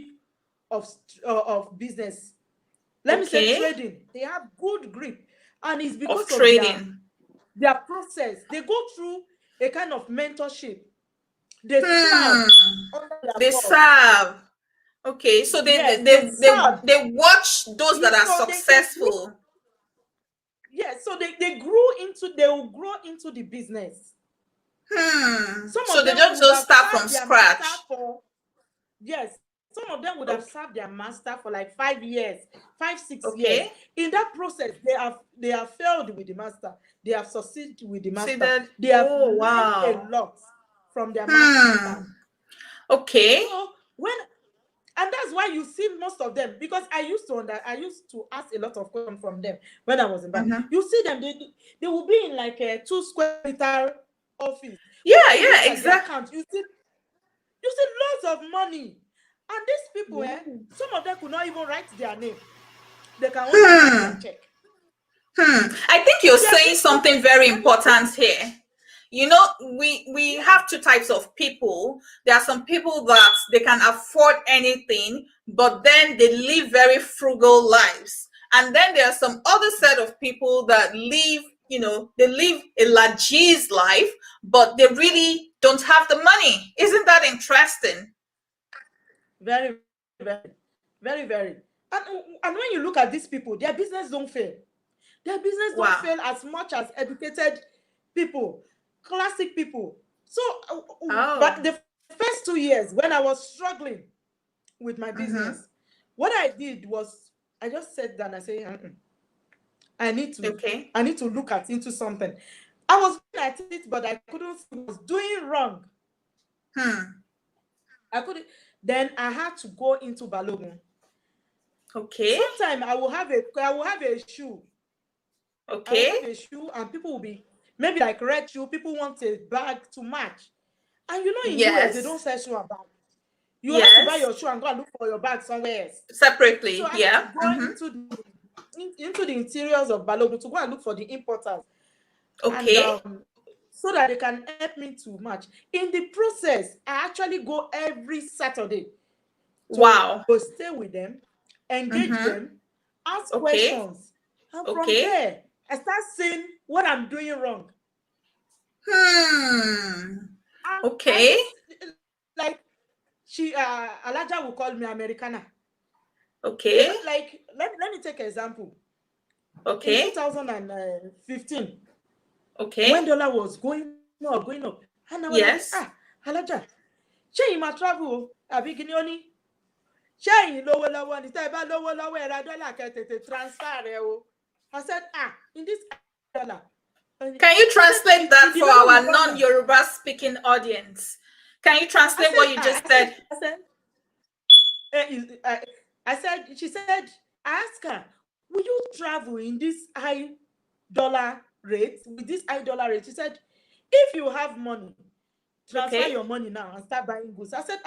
of business. Let me say Okay. trading. They have good grip, and it's Of because of trading. their process. They go through a kind of mentorship. They serve Hmm. under their They boss. serve. Okay. So Yes, they serve. they watch those that are So they grew. successful. Yes, so they will grow into the business. Hmm. Some So of they them don't would just have start from served their master scratch. for, yes, some of them would have Okay. served their master for like 5 years, 5, 6 years. Okay. In that process, they have failed with the master. They have succeeded with the See master. that? They have Oh learned a wow. lot from their Hmm. masters. Okay. So and that's why you see most of them, because I used to ask a lot of questions from them when I was in bank. Mm-hmm. You see them, they will be in like a 2 square meter office. But Yeah. when you Yeah. look at their Exactly. account, you see lots of money. And these people, some of them could not even write their name. They can only write their Hmm. check. I think you're There are saying these people, something very and you see, important here. You know, we yeah, have two types of people. There are some people that they can afford anything, but then they live very frugal lives. And then there are some other set of people that live, they live a largesse life, but they really don't have the money. Isn't that interesting? very, very, very, very. And, and when you look at these people, their business don't fail. Their business don't Wow. fail as much as educated people, classic people. So, Oh. but the first 2 years when I was struggling with my Mm-hmm. business, what I did was I just sat down and say, I need to, Okay. look at into something. I was looking at it, but I couldn't see what I was doing wrong. Hmm. I couldn't. Then I had to go into Balogun. Okay. Sometimes I will have a shoe. I will Okay. have a shoe, and people will be maybe like red shoe. People want a bag to match. And you know, in US, they don't Yes. sell shoe and bag. You have to buy Yes. your shoe and go and look for your bag somewhere else. So Separately. I had to Yeah. go Mm-hmm. into the interiors of Balogun to go and look for the importers, and Okay. so that they can help me to match. In the process, I actually go every Saturday to Wow. stay with them, engage Mm-hmm. them, ask Okay. questions, and from Okay. there, I start seeing what I'm doing wrong. Hmm. And Okay. this, like, Alaja will call me Americana. Okay. Even like, let me take an example. In Okay. 2015, when Okay. dollar was going up, and I was like, Yes. Alaja, ṣé yìí máa travel o? Àbí kí ni ó ní? Ṣé yìí lówó lọ́wọ́ ni? Tẹ́ ẹ bá lówó lọ́wọ́ ẹ ra dọ́là kẹ́ tètè transfer rẹ o. I said, in this dollar. Can you He said, translate that the for dollar will our come down. non-Yoruba speaking audience? Can you translate what you just said? I said, she said, I asked her, will you travel in this high dollar rate, with this high dollar rate. He said, if you have money, transfer Okay. your money now and start buying goods. I said,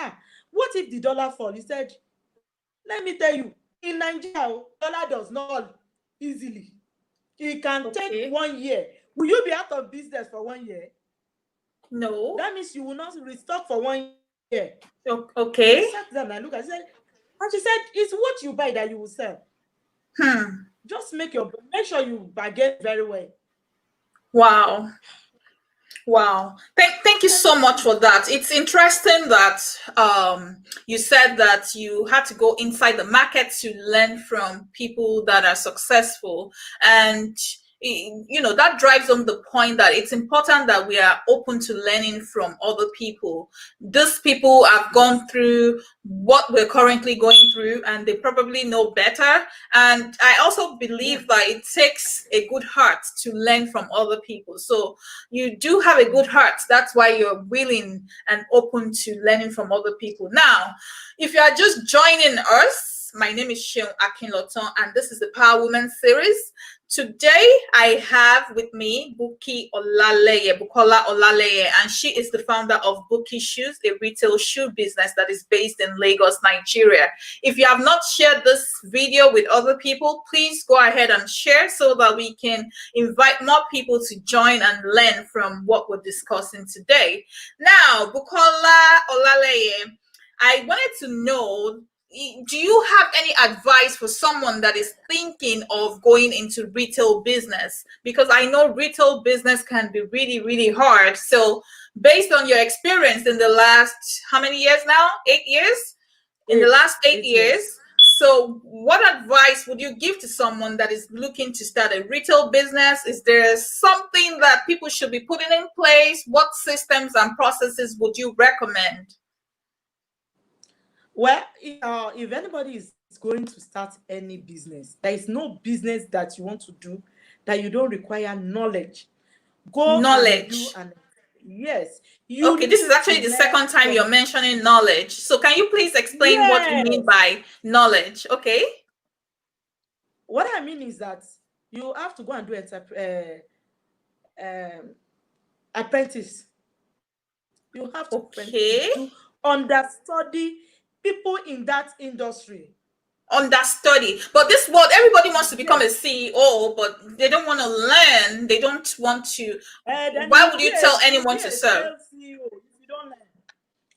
what if the dollar fall? He said, let me tell you, in Nigeria, dollar does not fall easily. It can take Okay. 1 year. Will you be out of business for 1 year? No. That means you will not restock for 1 year. I Okay. sat down and looked at her, and she said, it's what you buy that you will sell. Just make sure you bargain very well. Wow. Wow. Thank you so much for that. It's interesting that you said that you had to go inside the market to learn from people that are successful. And that drives home the point that it's important that we are open to learning from other people. These people have gone through what we're currently going through, and they probably know better. And I also Yeah. believe that it takes a good heart to learn from other people. So you do have a good heart. That's why you're willing and open to learning from other people. Now, if you are just joining us, my name is Sheon Akinloton, and this is the Power Woman series. Today, I have with me Bukola Olaleye, and she is the founder of Bukky Shoes, a retail shoe business that is based in Lagos, Nigeria. If you have not shared this video with other people, please go ahead and share so that we can invite more people to join and learn from what we're discussing today. Now, Bukola Olaleye, I wanted to know, do you have any advice for someone that is thinking of going into retail business? Because I know retail business can be really, really hard. So based on your experience in the last, how many years now? 8 years? In the last 8 years. So what advice would you give to someone that is looking to start a retail business? Is there something that people should be putting in place? What systems and processes would you recommend? Well, if anybody is going to start any business, there is no business that you want to do that you don't require knowledge. Go and do, Knowledge. and yes, you Okay, this is need to actually the learn second time you're from. mentioning knowledge. So can you please explain what you mean Yes, by knowledge? Okay. what I mean is that you have to go and do apprentice. You have to Okay. do understudy people in that industry. Understudy. But this world, everybody wants to become Yes. a CEO, but they don't want to learn. They don't want to. Then Why would you tell you'll anyone be to a serve? sales CEO if you don't learn.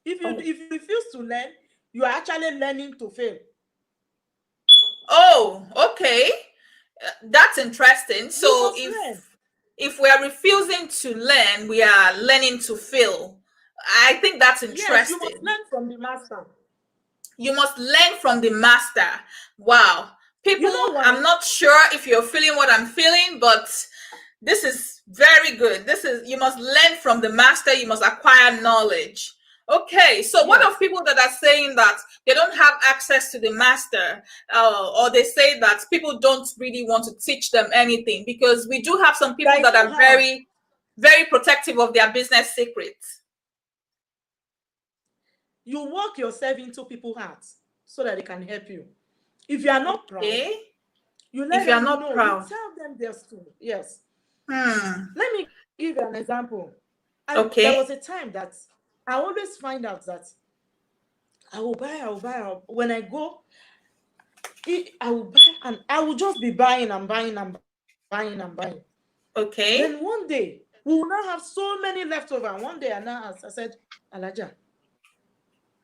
If you Oh, if you refuse to learn, you are actually learning to fail. oh, okay. That's interesting. You So must learn. if we are refusing to learn, we are learning to fail. I think that's Yes, you must interesting. learn from the master. You must learn from the master. Wow. You People, know I'm why? not sure if you're feeling what I'm feeling, but this is very good. You must learn from the master, you must acquire knowledge. Okay, so what Yes. of people that are saying that they don't have access to the master, or they say that people don't really want to teach them anything? Because we do have some people There is that no are how. very, very protective of their business secrets. You work yourself into people's hearts so that they can help you. If you are not proud, Okay, you let if you're them not know. You proud. tell them their story. Yes. Hmm. Let me give you an example. There Okay. was a time that I always find out that I will buy. When I go, I will buy, and I will just be buying and buying and buying and buying. Okay. Then one day, we will now have so many leftover. And one day I now asked, I said, Alaja,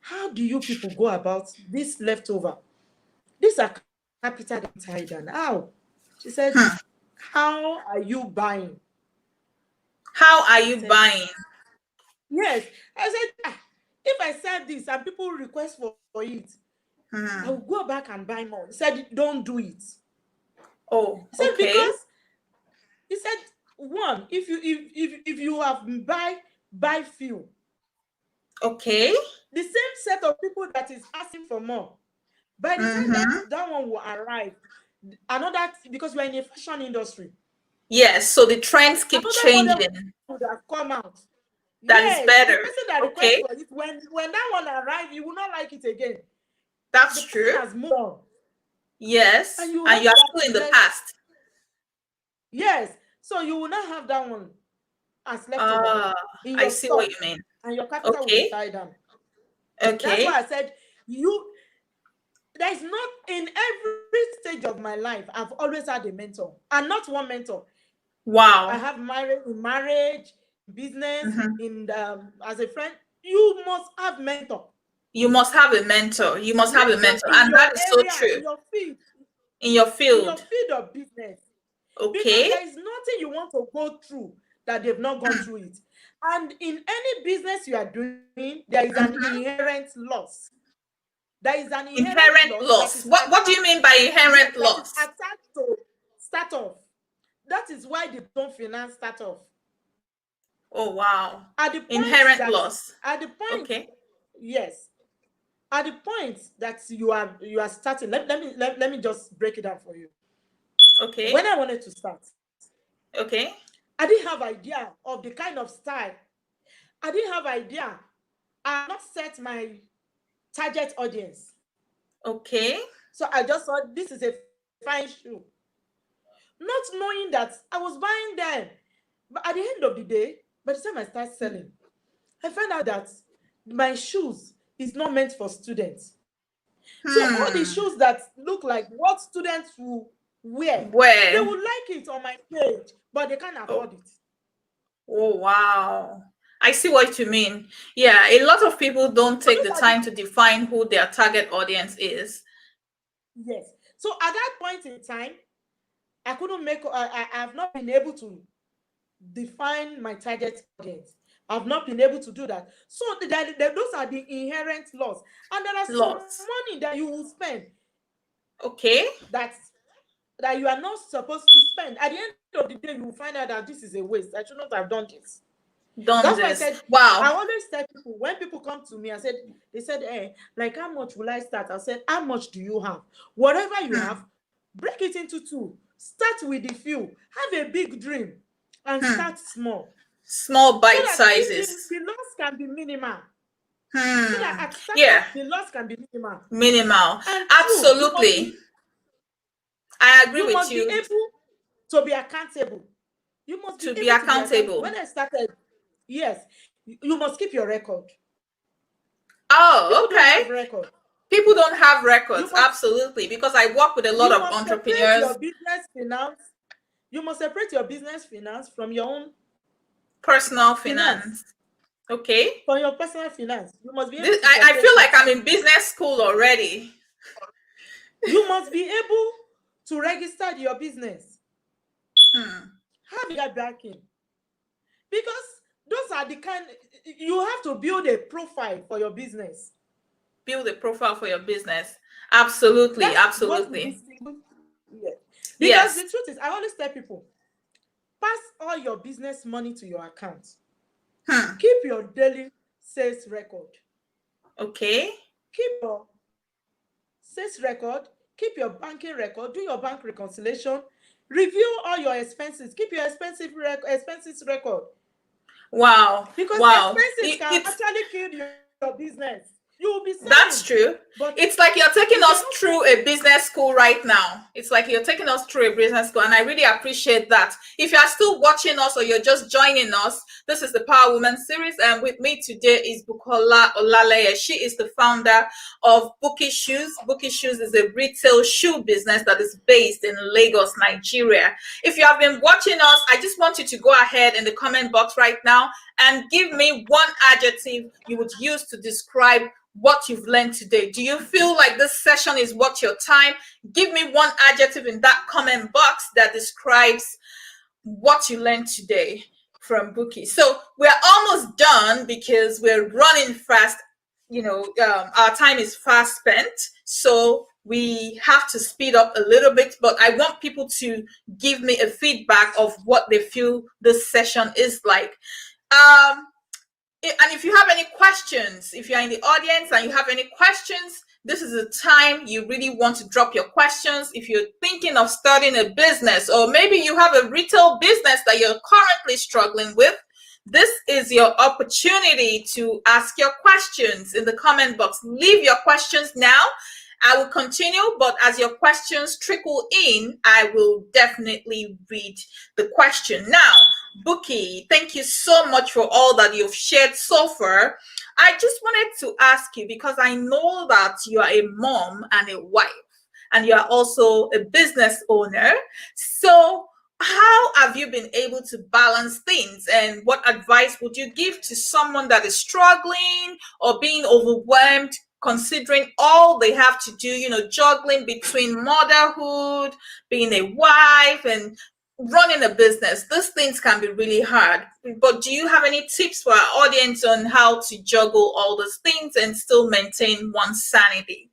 how do you people go about this leftover? These are capital tied down. How? She said, Hmm. how are you buying? How are I you said, buying? yes. I said, if I said this and people request for it, I will Hmm. go back and buy more. He said, don't do it. Oh, He said, okay. because he said, one, if you have buy few, Okay. the same set of people that is asking for more, by the time Mm-hmm. that one will arrive, another, because we're in a fashion industry, Yes, so the trends keep another model changing. would have come out. That is Yes, the better. person that requests Okay. for it, when that one arrives, you will not like it again. The That's person true. has moved on, Yes. and you And have you are that still in the left. past. Yes, So you will not have that one as leftover Ah, in I your see what stock, you mean. and your capital will be Okay. tied down. That's why Okay. I said there's not in every stage of my life, I've always had a mentor, and not one mentor. I Wow. have marriage, business, Mhm. in as a friend. You must have mentor. You must have a mentor. You must have a Mentor mentor. in And your that is so area, true. In your in your field. field of business, because Okay. there is nothing you want to go through that they've not gone through it. And in any business you are doing, there is an Mhm. inherent loss. There is an inherent Inherent loss that loss. is What do attached. you mean by Yes, inherent that is loss? attached to start off. That is why they don't finance start off. Oh wow. At the point Inherent that loss. at the point, Okay. yes, at the point that you are starting, let me just break it down for you. Okay. When I wanted to start, Okay. I didn't have idea of the kind of style. I didn't have idea. I had not set my target audience. Okay. So I just thought this is a fine shoe. Not knowing that I was buying them. But at the end of the day, by the time I start selling, I found out that my shoes is not meant for students. So all the Hmm. shoes that look like what students will wear, they Where? will like it on my page, but they can't Oh, afford it. oh wow. I see what you mean. Yeah, a lot of people don't So take those the are the time to define who their target audience is. yes. So at that point in time, I couldn't make. I have not been able to define my target audience. I've not been able to do that. So those are the inherent loss, and there are some Loss. money that you will spend Okay. that you are not supposed to spend. At the end of the day, you will find out that this is a waste. I should not have done this. That's Done why I this. said, I Wow. always tell people when people come to me, they said, like how much will I start? I said, how much do you have? Whatever you Hmm. have, break it into two. Start with the few. Have a big dream and Hmm. start small. Small So bite that sizes. the loss can be minimal. So that Hmm. at Yeah. startup, the loss can be minimal. Minimal. And two, Absolutely. I agree you with must be you. able to be accountable. You must be To be able to be accountable. accountable. When I started, yes, you must keep your record. Oh, People don't okay. have record. People don't have You records. must Absolutely. Because I work with a lot you of must separate entrepreneurs, your business finance. You must separate your business finance from your own personal finance. finance. Okay. From your personal finance. You must be able This, to I feel separate like it. I'm in business school already. You must be able to register your business. Hmm. Have your backing. Because those are the kind you have to build a profile for your business. Build a profile for your business. Absolutely. That's what will Absolutely. distinguish. Yeah. Because Yes. the truth is, I always tell people, pass all your business money to your account. Hmm. Keep your daily sales record. Okay. Keep your sales record. Keep your banking record. Do your bank reconciliation. Review all your expenses. Keep your expenses record. Wow. Because Wow. expenses can It's actually kill your business. You will be That's selling, true. but It's like you're taking if you're us not through careful, a business school right now. It's like you're taking us through a business school, and I really appreciate that. If you are still watching us or you're just joining us, this is the Power Woman series, and with me today is Bukola Olaleye. She is the founder of Bukky Shoes. Bukky Shoes is a retail shoe business that is based in Lagos, Nigeria. If you have been watching us, I just want you to go ahead in the comment box right now and give me one adjective you would use to describe what you've learned today. Do you feel like this session is worth your time? Give me one adjective in that comment box that describes what you learned today from Bukky. So we're almost done because we're running fast. Our time is fast spent. So we have to speed up a little bit, but I want people to give me a feedback of what they feel this session is like. And if you have any questions, if you're in the audience and you have any questions, this is the time you really want to drop your questions. If you're thinking of starting a business, or maybe you have a retail business that you're currently struggling with, this is your opportunity to ask your questions in the comment box. Leave your questions now, I will continue, but as your questions trickle in, I will definitely read the question. Now, Bukky, thank you so much for all that you've shared so far. I just wanted to ask you, because I know that you are a mom and a wife, and you are also a business owner. So, how have you been able to balance things, and what advice would you give to someone that is struggling or being overwhelmed, considering all they have to do, juggling between motherhood, being a wife, and running a business? These things can be really hard. But do you have any tips for our audience on how to juggle all those things and still maintain one's sanity?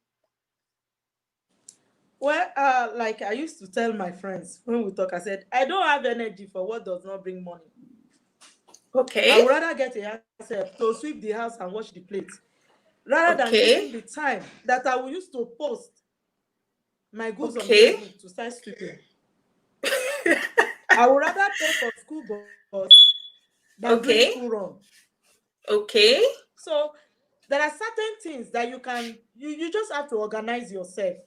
Well, like I used to tell my friends when we talk, I said, I don't have energy for what does not bring money. I Okay. would rather get a help to sweep the house and wash the plates rather than taking Okay. the time that I will use to post my goods on Okay. Facebook to start sweeping. I would rather pay for school bus than doing Okay. school run. Okay. So there are certain things that you just have to organize yourself.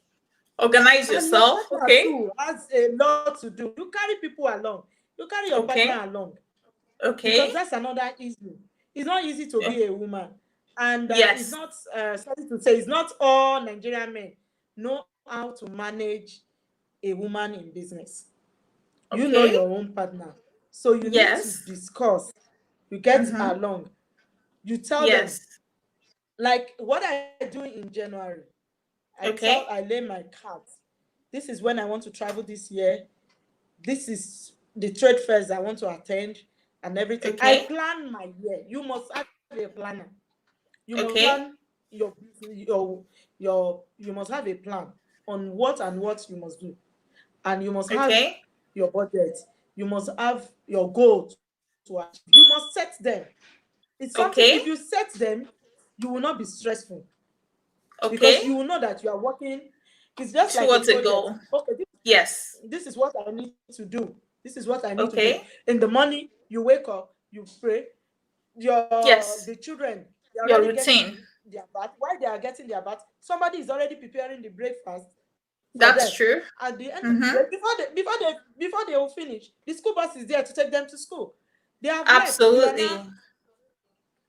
Organize And your yourself. partner Okay. too has a lot to do. You carry people along. You carry your Okay. partner along. Okay. Because that's another issue. It's not easy to be a woman. And it's Yes. not, sorry to say, it's not all Nigerian men know how to manage a woman in business. You know Okay. your own partner. So you need to Yes. discuss. You get Mm-hmm. along. You tell them, Yes. like what I do in January, Okay. I lay my cards. This is when I want to travel this year. This is the trade fairs I want to attend and everything. I Okay. plan my year. You must have a planner. You must Okay. plan your you must have a plan on what and what you must do. And you must have Okay. your budget. You must have your goals to achieve. You must set them. It's something, Okay. if you set them, you will not be stressful because Okay. you will know that you are working. It's just like a Towards a project. goal. Okay, Yes. this is what I need to do. This is what I need to do. Okay. In the morning, you wake up, you pray. Yes. The children, they're Your already getting routine. their bath. While they are getting their bath, somebody is already preparing the breakfast for That's them. true. At the end of the Mm-hmm. day, before they will finish, the school bus is there to take them to school. They have left. Absolutely.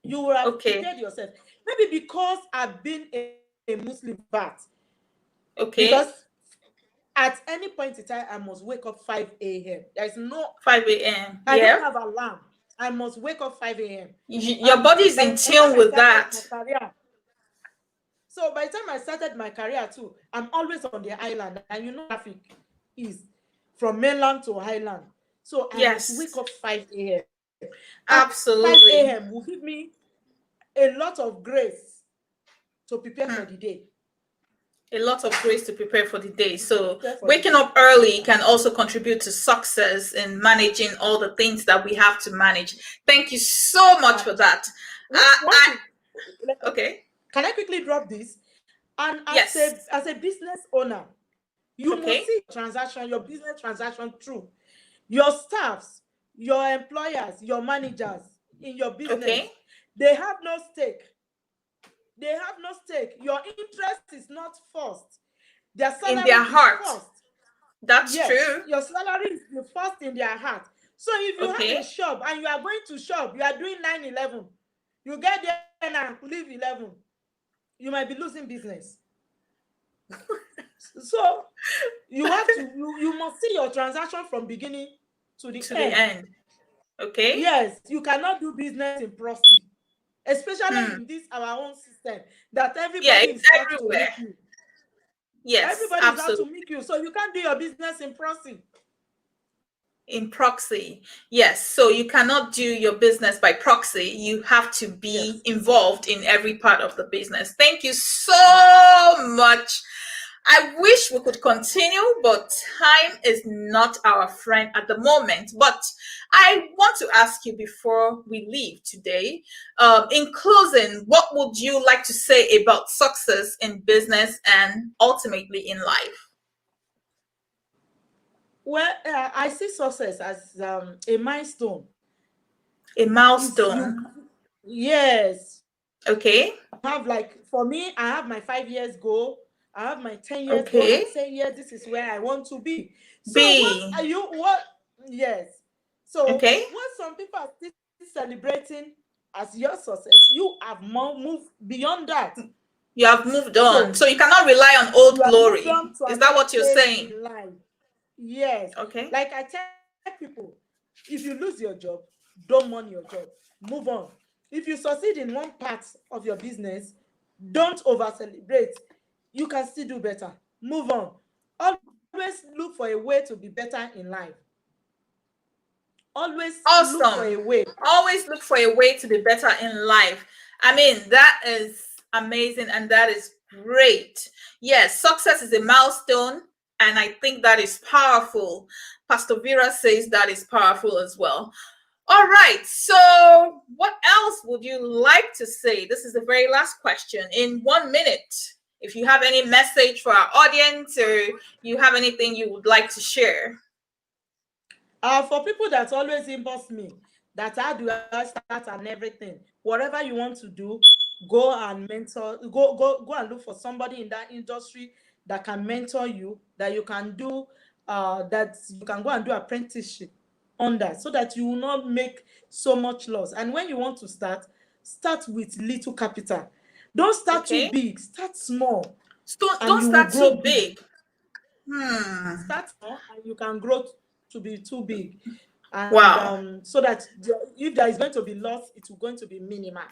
You will have Okay. prepared yourself. Maybe because I've been a Muslim bat, Okay. because at any point in time, I must wake up 5 a.m. There's no, 5 a.m. I don't Yeah. have alarm. I must wake up 5 a.m. Your body is By in the time tune I with started that. my career, so by the time I started my career too, I'm always on the island, and you know traffic is from mainland to highland. So I must Yes. wake up 5 a.m. And 5 Absolutely. a.m. will give me a lot of grace to prepare for the day. A lot of grace to prepare for the day. So Prepare for the waking day. up early can also contribute to success in managing all the things that we have to manage. Thank you so much for that. Once you, Okay. can I quickly drop this? And Yes. as a business owner, you must Okay. see your business transaction through. Your staffs, your employers, your managers in your business, Okay. they have no stake. They have no stake. Your interest is not first. Their In salary their is heart. first. That's Yes, true. your salary is the first in their heart. So if you have a Okay. shop and you are going to shop, you are doing 9-11, you get there and leave 11, you might be losing business. So you have to, you must see your transaction from beginning to the To the end. end. Okay. Yes, you cannot do business in proxy, especially Hmm. in this our own system that Yeah, everybody it's is out to everywhere. meet you. Yes, Everybody is out to absolutely. meet you, so you can't do your business in proxy. In proxy. Yes. So you cannot do your business by proxy. You have to be Yes. involved in every part of the business. Thank you so much. I wish we could continue, but time is not our friend at the moment. But I want to ask you before we leave today, in closing, what would you like to say about success in business and ultimately in life? Well, I see success as a milestone. A Is you, milestone. yes, Okay. have, like, for me, I have my 5 years goal. I have my 10 years goal. Okay. I say, yes, this is where I want to be. So B. what are you, what? Yes. So Okay. what some people are still celebrating as your success, you have more moved beyond that. You have moved on. So So you cannot rely on you old have moved glory. on to Is that another what you're phase saying? in life. Yes. Okay. Like I tell people, if you lose your job, don't mourn your job. Move on. If you succeed in one part of your business, don't over celebrate. You can still do better. Move on. Always look for a way to be better in life. Always look for a Awesome. way. Always look for a way to be better in life. I mean, that is amazing and that is great. Yes, success is a milestone, and I think that is powerful. Pastor Vera says that is powerful as well. All right. So, what else would you like to say? This is the very last question in 1 minute. If you have any message for our audience or you have anything you would like to share. For people that always inbox me, that how do I start and everything, whatever you want to do, go and mentor, go and look for somebody in that industry that can mentor you, that you can do, that you can go and do apprenticeship on that, so that you will not make so much loss. And when you want to start with little capital. Don't start too Okay. big, start small, and Don't you will start grow too big. big. Hmm. Start small and you can grow to be too big. And Wow. so that if there is going to be loss, it's going to be minimal.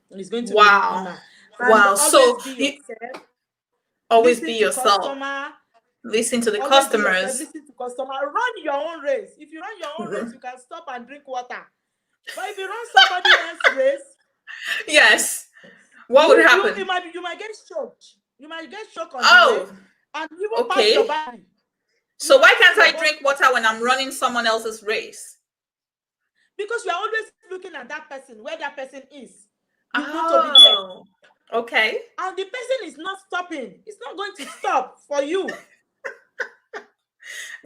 It's going to be Wow. minimal. And Wow. always So be you yourself. always be Listen to yourself. customer. Listen to the Always be yourself. customers. Listen to customer. Run your own race. If you run your own race, you can stop and drink water. But if you run somebody else's race, Yes. What would happen? you might get choked. You might get choked on the Oh, race and even pass okay. your body. So Even why pass can't your I body. drink water when I'm running someone else's race? Because you are always looking at that person, where that person is. You want to be there. Oh, okay. And the person is not stopping. It's not going to stop for you.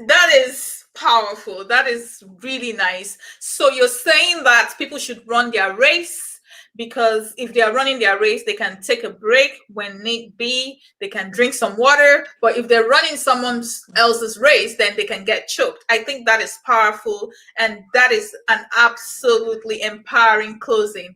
That is powerful. That is really nice. So you're saying that people should run their race, because if they are running their race, they can take a break when need be. They can drink some water. But if they're running someone else's race, then they can get choked. I think that is powerful. And that is an absolutely empowering closing.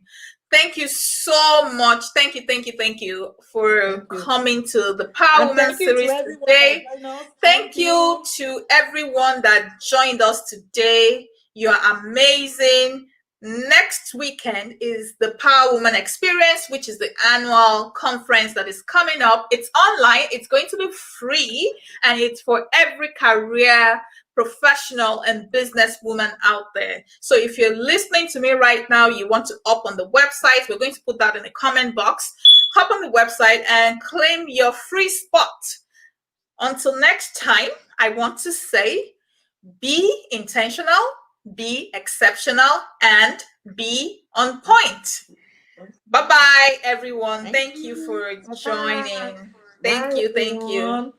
Thank you so much. Thank you for coming to the Power And Woman thank you to series everyone today. that joined us. Thank you to everyone that joined us today. You are amazing. Next weekend is the Power Woman Experience, which is the annual conference that is coming up. It's online, it's going to be free, and it's for every career professional and businesswoman out there. So if you're listening to me right now, you want to hop on the website, we're going to put that in the comment box. Hop on the website and claim your free spot. Until next time, I want to say, be intentional, be exceptional, and be on point. Bye-bye, everyone. Thank you for joining. Thank you.